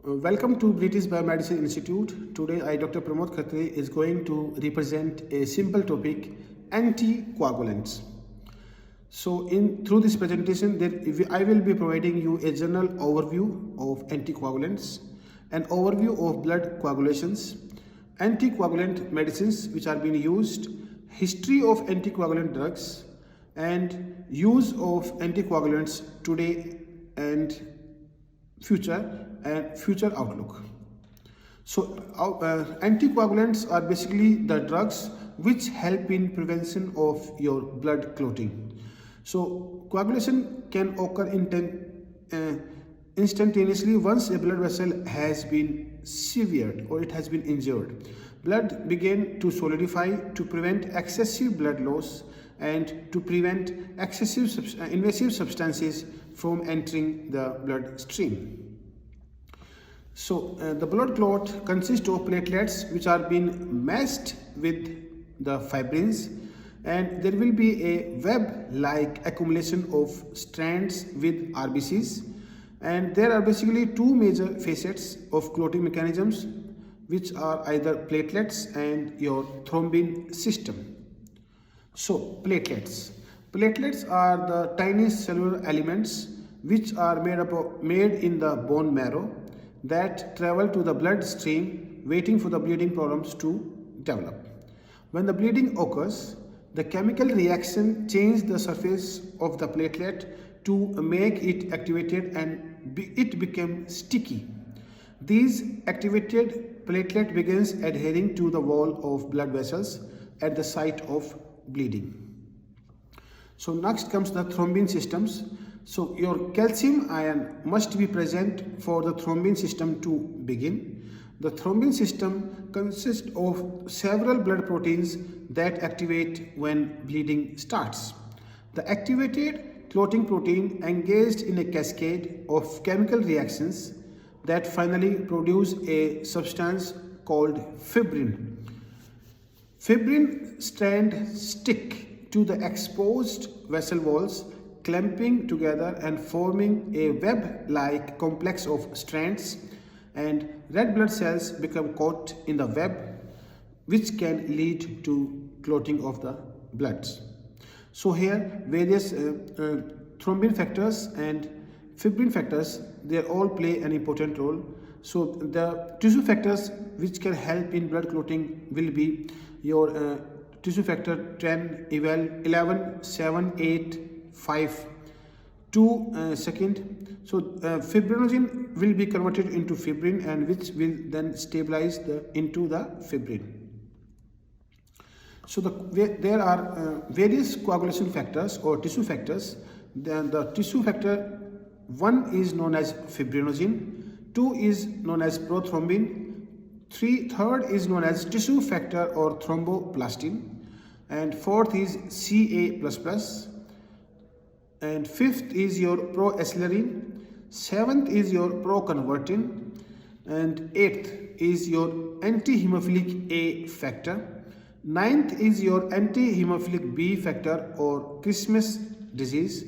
Welcome to British Biomedicine Institute. Today I, Dr. Pramod Khatri, is going to represent a simple topic, anticoagulants. So through this presentation, I will be providing you a general overview of anticoagulants, an overview of blood coagulations, anticoagulant medicines which are being used, history of anticoagulant drugs, and use of anticoagulants today and future outlook. So anticoagulants are basically the drugs which help in prevention of your blood clotting. So coagulation can occur instantaneously once a blood vessel has been severed or it has been injured. Blood begin to solidify to prevent excessive blood loss and to prevent excessive invasive substances from entering the bloodstream. So the blood clot consists of platelets which are being meshed with the fibrins, and there will be a web-like accumulation of strands with RBCs, and there are basically two major facets of clotting mechanisms, which are either platelets and your thrombin system. So platelets are the tiny cellular elements which are made in the bone marrow that travel to the bloodstream waiting for the bleeding problems to develop. When the bleeding occurs, the chemical reaction changes the surface of the platelet to make it activated and it became sticky. These activated platelet begins adhering to the wall of blood vessels at the site of bleeding. So next comes the thrombin systems. So your calcium ion must be present for the thrombin system to begin. The thrombin system consists of several blood proteins that activate when bleeding starts. The activated clotting protein engaged in a cascade of chemical reactions that finally produce a substance called fibrin. Fibrin strands stick to the exposed vessel walls, clamping together and forming a web-like complex of strands, and red blood cells become caught in the web, which can lead to clotting of the blood. So here various thrombin factors and fibrin factors, they all play an important role. So the tissue factors which can help in blood clotting will be your tissue factor 10, 11, 7, 8, 5, 2 second. So fibrinogen will be converted into fibrin, and which will then stabilize into the fibrin. So there are various coagulation factors or tissue factors. Then the tissue factor 1 is known as fibrinogen, 2 is known as prothrombin, third is known as tissue factor or thromboplastin, and fourth is Ca++, and fifth is your proacelerin, seventh is your proconvertin, and eighth is your anti-hemophilic A factor, ninth is your anti-hemophilic B factor or Christmas disease,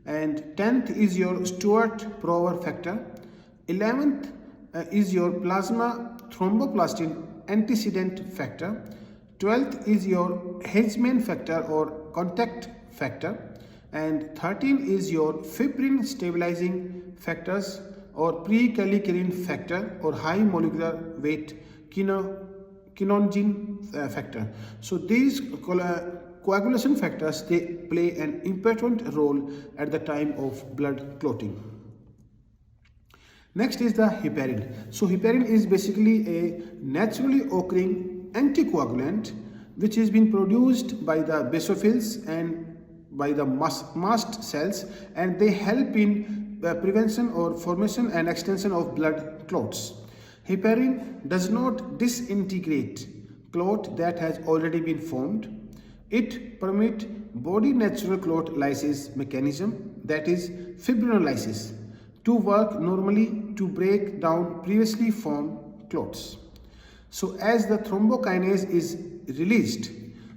and 10th is your Stewart-Prower factor, 11th is your plasma thromboplastin antecedent factor, 12th is your Hedgeman factor or contact factor, and 13 is your fibrin stabilizing factors or prekallikrein factor or high molecular weight quinogen factor. So these coagulation factors, they play an important role at the time of blood clotting. Next is the heparin. So heparin is basically a naturally occurring anticoagulant which has been produced by the basophils and by the mast cells, and they help in the prevention or formation and extension of blood clots. Heparin does not disintegrate clot that has already been formed. It permits body natural clot lysis mechanism, that is fibrinolysis, to work normally to break down previously formed clots. So as the thrombokinase is released,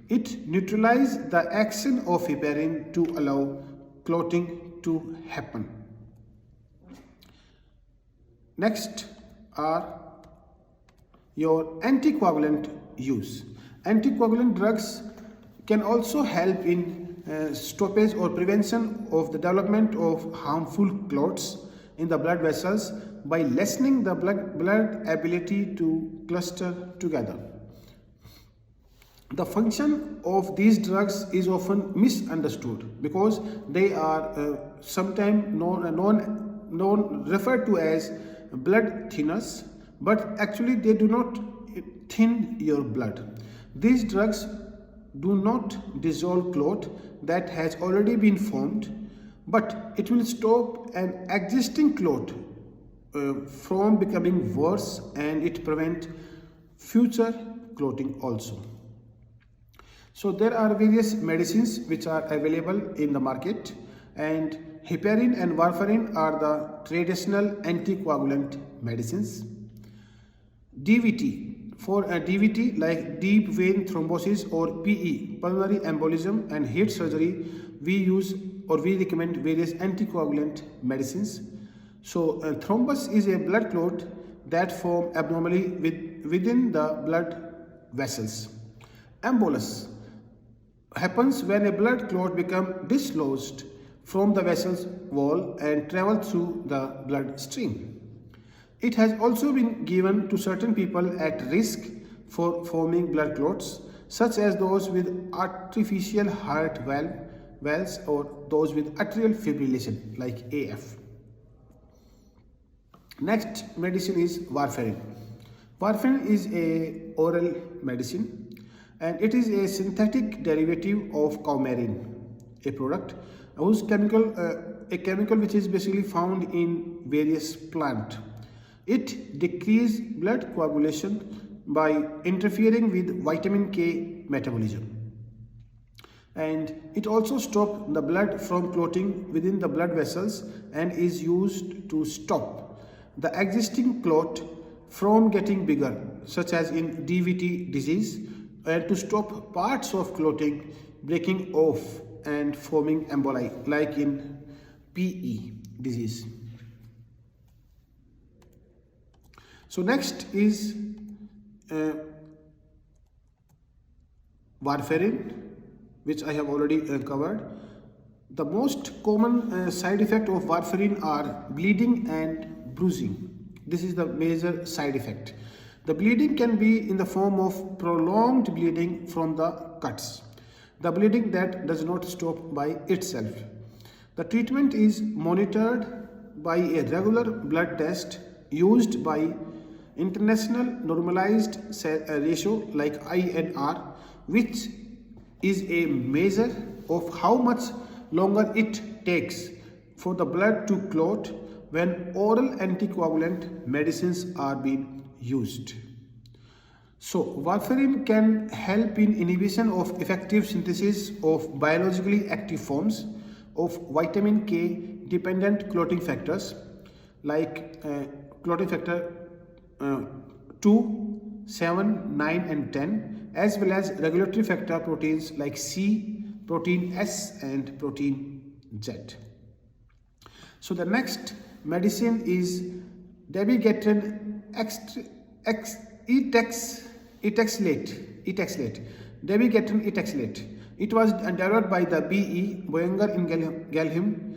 it neutralizes the action of heparin to allow clotting to happen. Next are your anticoagulant use. Anticoagulant drugs can also help in stoppage or prevention of the development of harmful clots in the blood vessels by lessening the blood ability to cluster together. The function of these drugs is often misunderstood because they are sometimes referred to as blood thinners, but actually they do not thin your blood. These drugs do not dissolve clot that has already been formed, but it will stop an existing clot from becoming worse, and it prevent future clotting also. So there are various medicines which are available in the market, and heparin and warfarin are the traditional anticoagulant medicines. DVT, for a DVT like deep vein thrombosis or PE, pulmonary embolism, and heart surgery, we use or we recommend various anticoagulant medicines. So thrombus is a blood clot that form abnormally within the blood vessels. Embolus happens when a blood clot becomes dislodged from the vessel's wall and travel through the bloodstream. It has also been given to certain people at risk for forming blood clots, such as those with artificial heart valves or those with atrial fibrillation like AF. Next medicine is warfarin. Warfarin is a oral medicine, and it is a synthetic derivative of coumarin, a product whose chemical which is basically found in various plants. It decreases blood coagulation by interfering with vitamin K metabolism, and it also stops the blood from clotting within the blood vessels and is used to stop the existing clot from getting bigger, such as in DVT disease, and to stop parts of clotting breaking off and forming emboli, like in PE disease. So next is warfarin, which I have already covered. The most common side effect of warfarin are bleeding and bruising. This is the major side effect. The bleeding can be in the form of prolonged bleeding from the cuts, the bleeding that does not stop by itself. The treatment is monitored by a regular blood test used by International Normalized Ratio like INR, which is a measure of how much longer it takes for the blood to clot when oral anticoagulant medicines are being used. So warfarin can help in inhibition of effective synthesis of biologically active forms of vitamin K dependent clotting factors like clotting factor 2, 7, 9 and 10, as well as regulatory factor proteins like C, protein S and protein Z. So the next medicine is dabigatran etaxlate. Dabigatran etaxlate. It was developed by the B.E. Boehringer Ingelheim.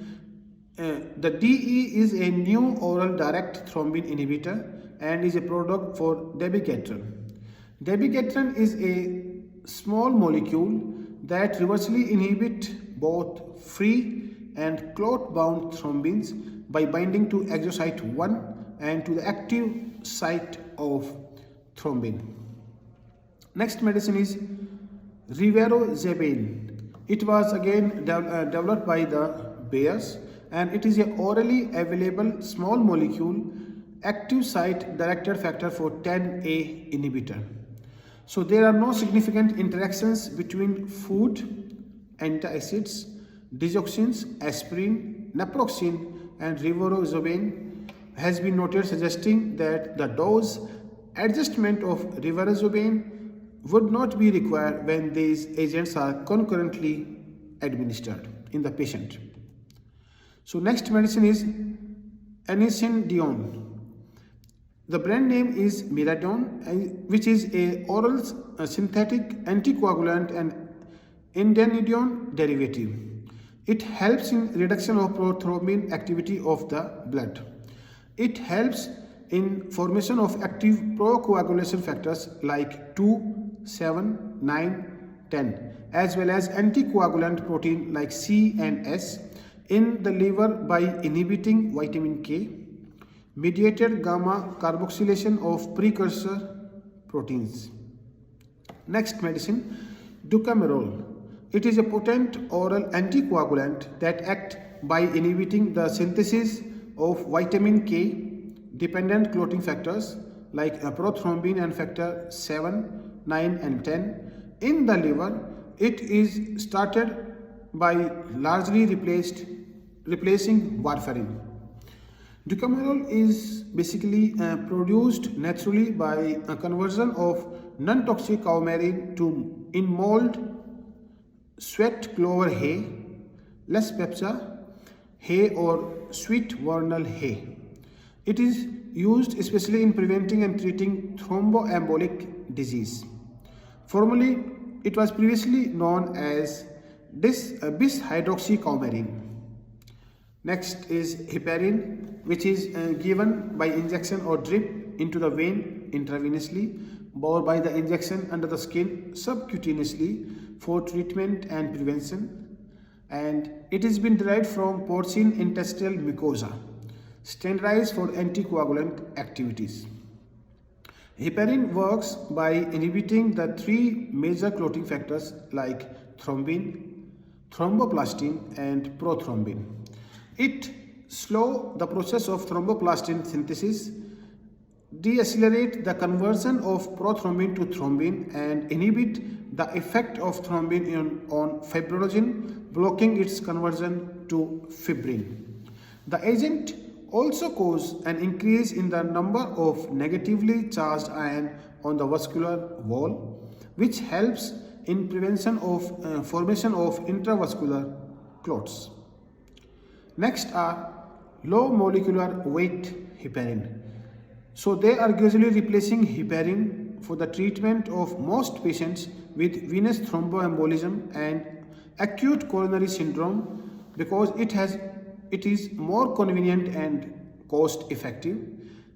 The DE is a new oral direct thrombin inhibitor and is a product for dabigatran. Dabigatran is a small molecule that reversibly inhibits both free and clot-bound thrombins by binding to exosite 1 and to the active site of thrombin. Next medicine is rivaroxaban. It was again developed by the Bayers, and it is a orally available small molecule active site directed factor for 10A inhibitor. So there are no significant interactions between food, antacids, digoxins, aspirin, naproxen and rivaroxaban has been noted, suggesting that the dose adjustment of rivaroxaban would not be required when these agents are concurrently administered in the patient. So next medicine is anisindione. The brand name is Meradone, which is a oral synthetic anticoagulant and indenidione derivative. It helps in reduction of prothrombin activity of the blood. It helps in formation of active procoagulation factors like 2, 7, 9, 10, as well as anticoagulant protein like C and S in the liver by inhibiting vitamin K, mediated gamma carboxylation of precursor proteins. Next medicine, Ducamerol. It is a potent oral anticoagulant that acts by inhibiting the synthesis of vitamin K dependent clotting factors like prothrombin and factor 7, 9 and 10 in the liver. It is started by largely replacing warfarin. Ducamerol is basically produced naturally by a conversion of non-toxic coumarin to in-mold sweet clover hay, Les Pepsa hay or sweet vernal hay. It is used especially in preventing and treating thromboembolic disease. Formerly, it was previously known as bis-hydroxycoumarin. Next is heparin, which is given by injection or drip into the vein intravenously or by the injection under the skin subcutaneously for treatment and prevention, and it has been derived from porcine intestinal mucosa, standardized for anticoagulant activities. Heparin works by inhibiting the three major clotting factors like thrombin, thromboplastin and prothrombin. It slows the process of thromboplastin synthesis, deaccelerate the conversion of prothrombin to thrombin, and inhibit the effect of thrombin on fibrinogen, blocking its conversion to fibrin. The agent also causes an increase in the number of negatively charged ion on the vascular wall, which helps in prevention of formation of intravascular clots. Next are low molecular weight heparin. So they are gradually replacing heparin for the treatment of most patients with venous thromboembolism and acute coronary syndrome because it is more convenient and cost effective.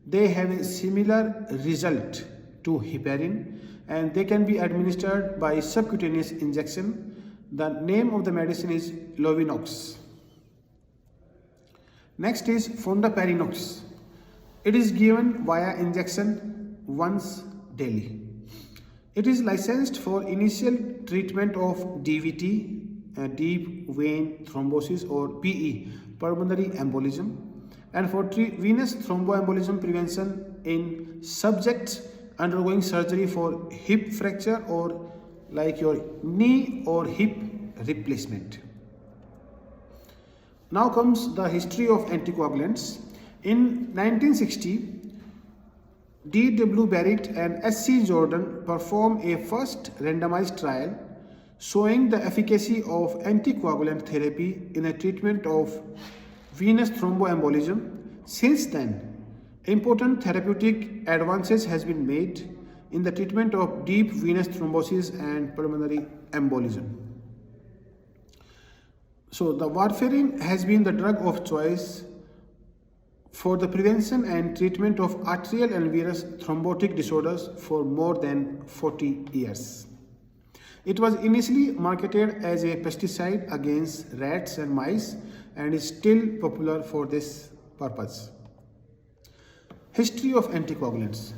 They have a similar result to heparin and they can be administered by subcutaneous injection. The name of the medicine is Lovinox. Next is Fondaparinux. It is given via injection once daily. It is licensed for initial treatment of DVT, deep vein thrombosis, or PE, pulmonary embolism, and for venous thromboembolism prevention in subjects undergoing surgery for hip fracture or like your knee or hip replacement. Now comes the history of anticoagulants. In 1960, D.W. Barrett and S.C. Jordan performed a first randomized trial showing the efficacy of anticoagulant therapy in the treatment of venous thromboembolism. Since then, important therapeutic advances has been made in the treatment of deep venous thrombosis and pulmonary embolism. So the warfarin has been the drug of choice for the prevention and treatment of arterial and venous thrombotic disorders for more than 40 years. It was initially marketed as a pesticide against rats and mice and is still popular for this purpose. History of anticoagulants.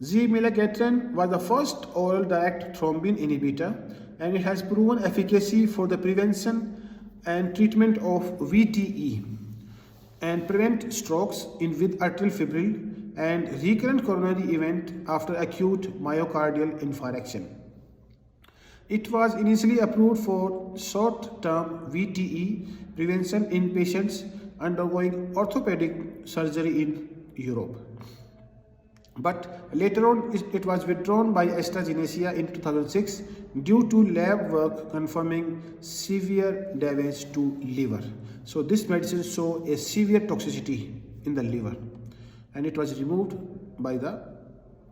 Zimelagatran was the first oral direct thrombin inhibitor and it has proven efficacy for the prevention and treatment of VTE and prevent strokes with atrial fibrillation and recurrent coronary event after acute myocardial infarction. It was initially approved for short-term VTE prevention in patients undergoing orthopedic surgery in Europe. But later on, it was withdrawn by AstraZeneca in 2006 due to lab work confirming severe damage to liver. So this medicine shows a severe toxicity in the liver. and it was removed by the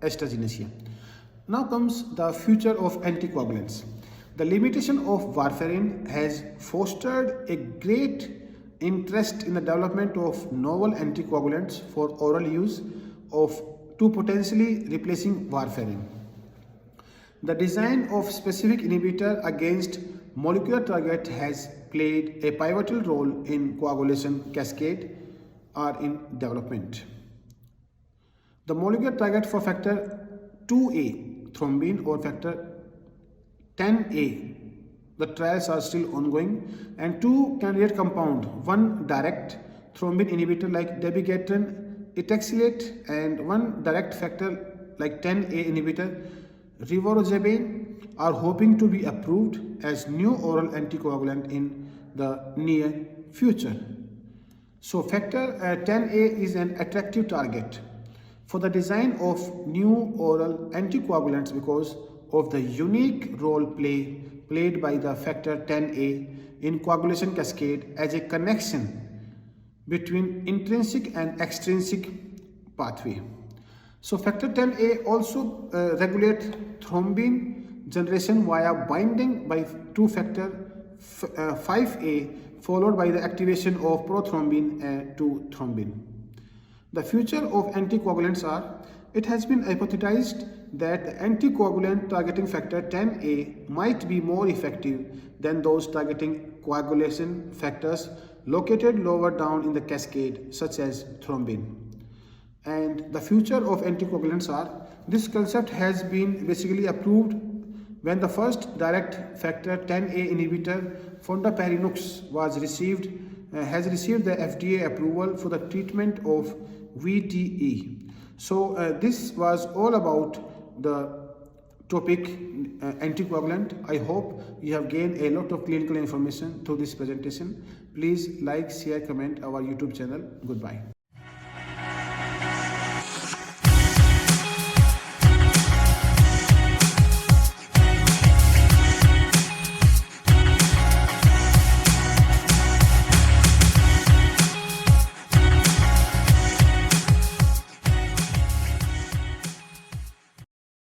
AstraZeneca. Now comes the future of anticoagulants. The limitation of warfarin has fostered a great interest in the development of novel anticoagulants for oral use to potentially replacing warfarin. The design of specific inhibitor against molecular target has played a pivotal role in coagulation cascade or in development. The molecular target for factor 2A thrombin or factor 10A, the trials are still ongoing, and two candidate compound, one direct thrombin inhibitor like dabigatran etexylate and one direct factor like 10A inhibitor rivaroxaban are hoping to be approved as new oral anticoagulant in the near future. So factor 10A is an attractive target for the design of new oral anticoagulants because of the unique role played by the factor 10A in coagulation cascade as a connection between intrinsic and extrinsic pathway. So factor 10A also regulates thrombin generation via binding by two factor 5A followed by the activation of prothrombin to thrombin. The future of anticoagulants are, it has been hypothesized that the anticoagulant targeting factor 10A might be more effective than those targeting coagulation factors located lower down in the cascade such as thrombin. And the future of anticoagulants are, this concept has been basically approved when the first direct factor 10A inhibitor fondaparinux has received the FDA approval for the treatment of VTE. So this was all about the topic anticoagulant. I hope you have gained a lot of clinical information through this presentation. Please like, share, comment our YouTube channel. Goodbye.